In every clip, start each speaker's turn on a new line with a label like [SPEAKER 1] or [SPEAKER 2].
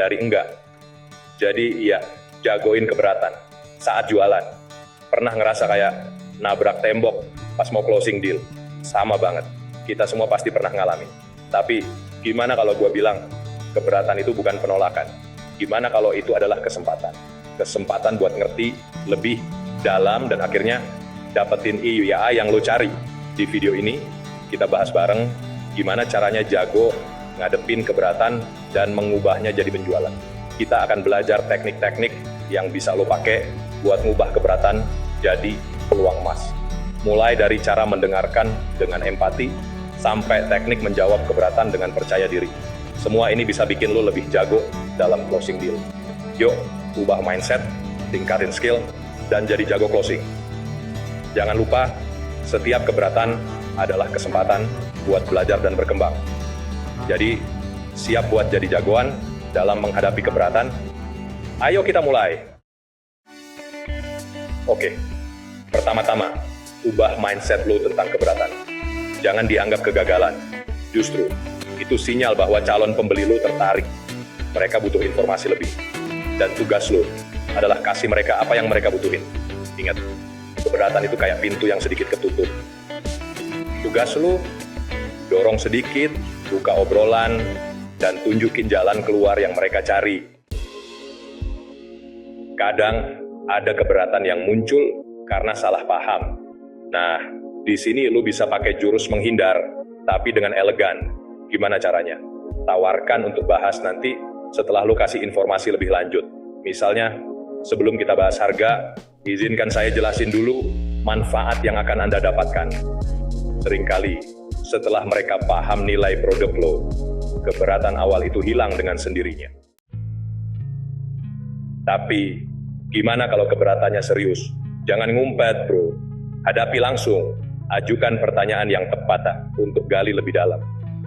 [SPEAKER 1] dari enggak. Jadi iya, jagoin keberatan saat jualan. Pernah ngerasa kayak nabrak tembok pas mau closing deal? Sama banget, kita semua pasti pernah ngalamin. Tapi gimana kalau gue bilang keberatan itu bukan penolakan? Gimana kalau itu adalah kesempatan? Kesempatan buat ngerti lebih dalam dan akhirnya dapetin IUIA yang lo cari. Di video ini kita bahas bareng gimana caranya jago ngadepin keberatan dan mengubahnya jadi penjualan. Kita akan belajar teknik-teknik yang bisa lo pakai buat ngubah keberatan jadi peluang emas. Mulai dari cara mendengarkan dengan empati, sampai teknik menjawab keberatan dengan percaya diri. Semua ini bisa bikin lo lebih jago dalam closing deal. Yuk, ubah mindset, tingkatin skill, dan jadi jago closing. Jangan lupa, setiap keberatan adalah kesempatan buat belajar dan berkembang. Jadi, siap buat jadi jagoan dalam menghadapi keberatan? Ayo kita mulai. Oke, pertama-tama, ubah mindset lo tentang keberatan. Jangan dianggap kegagalan. Justru, itu sinyal bahwa calon pembeli lo tertarik. Mereka butuh informasi lebih. Dan tugas lo adalah kasih mereka apa yang mereka butuhin. Ingat, keberatan itu kayak pintu yang sedikit ketutup. Tugas lo, dorong sedikit, buka obrolan, dan tunjukin jalan keluar yang mereka cari. Kadang ada keberatan yang muncul karena salah paham. Nah, di sini lu bisa pakai jurus menghindar, tapi dengan elegan. Gimana caranya? Tawarkan untuk bahas nanti setelah lu kasih informasi lebih lanjut. Misalnya, sebelum kita bahas harga, izinkan saya jelasin dulu manfaat yang akan Anda dapatkan. Seringkali, setelah mereka paham nilai produk lo, keberatan awal itu hilang dengan sendirinya. Tapi, gimana kalau keberatannya serius? Jangan ngumpet, bro. Hadapi langsung. Ajukan pertanyaan yang tepat untuk gali lebih dalam.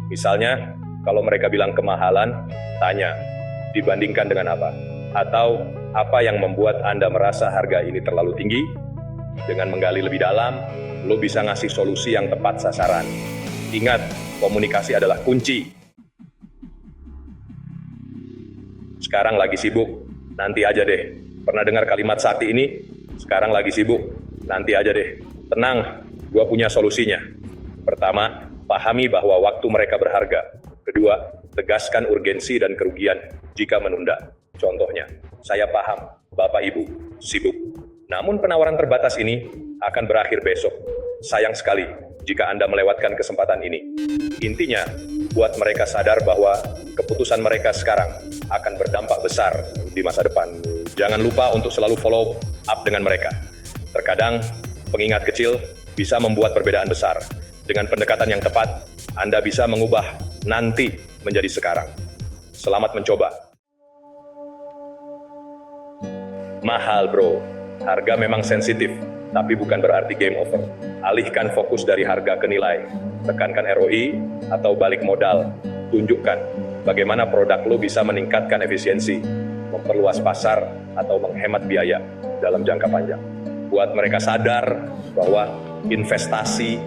[SPEAKER 1] Misalnya, kalau mereka bilang kemahalan, tanya, dibandingkan dengan apa? Atau, apa yang membuat Anda merasa harga ini terlalu tinggi? Dengan menggali lebih dalam, lo bisa ngasih solusi yang tepat sasaran. Ingat, komunikasi adalah kunci. Sekarang lagi sibuk, nanti aja deh. Pernah dengar kalimat sakti ini? Sekarang lagi sibuk, nanti aja deh. Tenang, gua punya solusinya. Pertama, pahami bahwa waktu mereka berharga. Kedua, tegaskan urgensi dan kerugian jika menunda. Contohnya, saya paham, Bapak Ibu, sibuk. Namun penawaran terbatas ini akan berakhir besok. Sayang sekali jika Anda melewatkan kesempatan ini. Intinya, buat mereka sadar bahwa keputusan mereka sekarang akan berdampak besar di masa depan. Jangan lupa untuk selalu follow up dengan mereka. Terkadang, pengingat kecil bisa membuat perbedaan besar. Dengan pendekatan yang tepat, Anda bisa mengubah nanti menjadi sekarang. Selamat mencoba. Mahal, bro. Harga memang sensitif, tapi bukan berarti game over. Alihkan fokus dari harga ke nilai. Tekankan ROI atau balik modal. Tunjukkan bagaimana produk lo bisa meningkatkan efisiensi, memperluas pasar, atau menghemat biaya dalam jangka panjang. Buat mereka sadar bahwa investasi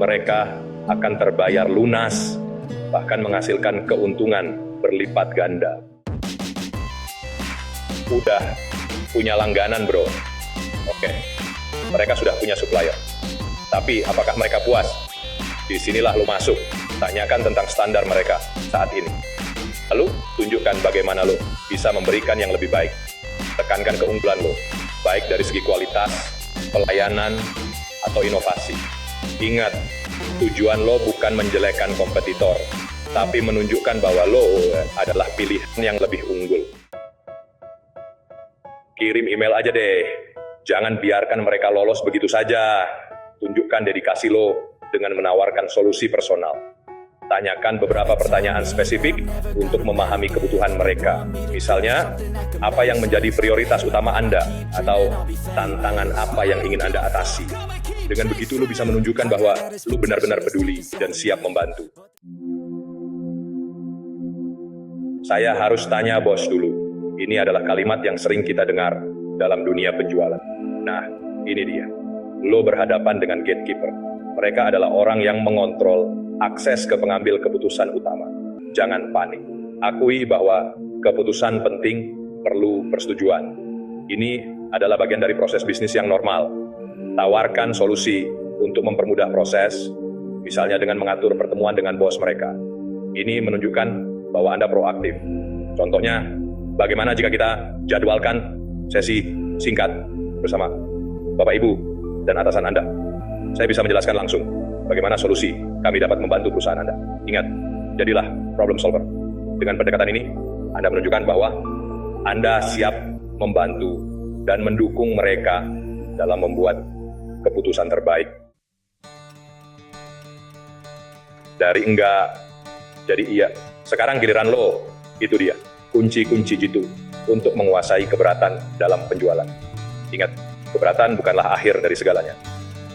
[SPEAKER 1] mereka akan terbayar lunas, bahkan menghasilkan keuntungan berlipat ganda. Udah punya langganan, bro. Oke, mereka sudah punya supplier. Tapi apakah mereka puas? Disinilah lo masuk. Tanyakan tentang standar mereka saat ini. Lalu, tunjukkan bagaimana lo bisa memberikan yang lebih baik. Tekankan keunggulan lo, baik dari segi kualitas, pelayanan, atau inovasi. Ingat, tujuan lo bukan menjelekkan kompetitor, tapi menunjukkan bahwa lo adalah pilihan yang lebih unggul. Kirim email aja deh. Jangan biarkan mereka lolos begitu saja. Tunjukkan dedikasi lo dengan menawarkan solusi personal. Tanyakan beberapa pertanyaan spesifik untuk memahami kebutuhan mereka. Misalnya, apa yang menjadi prioritas utama Anda? Atau tantangan apa yang ingin Anda atasi? Dengan begitu, lo bisa menunjukkan bahwa lo benar-benar peduli dan siap membantu. Saya harus tanya bos dulu. Ini adalah kalimat yang sering kita dengar dalam dunia penjualan. Nah, ini dia. Lo berhadapan dengan gatekeeper. Mereka adalah orang yang mengontrol akses ke pengambil keputusan utama. Jangan panik. Akui bahwa Keputusan penting perlu persetujuan. Ini adalah bagian dari proses bisnis yang normal. Tawarkan solusi untuk mempermudah proses, misalnya dengan mengatur pertemuan dengan bos mereka. Ini menunjukkan bahwa Anda proaktif. Contohnya, bagaimana jika kita jadwalkan sesi singkat bersama Bapak Ibu dan atasan Anda? Saya bisa menjelaskan langsung bagaimana solusi kami dapat membantu perusahaan Anda. Ingat, jadilah problem solver. Dengan pendekatan ini, Anda menunjukkan bahwa Anda siap membantu dan mendukung mereka dalam membuat keputusan terbaik. Dari enggak, jadi iya. Sekarang giliran lo, itu dia. Kunci-kunci jitu untuk menguasai keberatan dalam penjualan. Ingat, keberatan bukanlah akhir dari segalanya.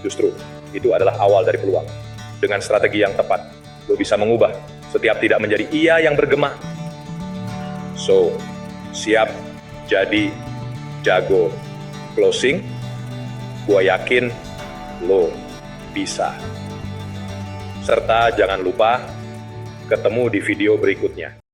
[SPEAKER 1] Justru, itu adalah awal dari peluang. Dengan strategi yang tepat, lo bisa mengubah setiap tidak menjadi iya yang bergema. So, siap jadi jago closing? Gua yakin lo bisa. Serta jangan lupa ketemu di video berikutnya.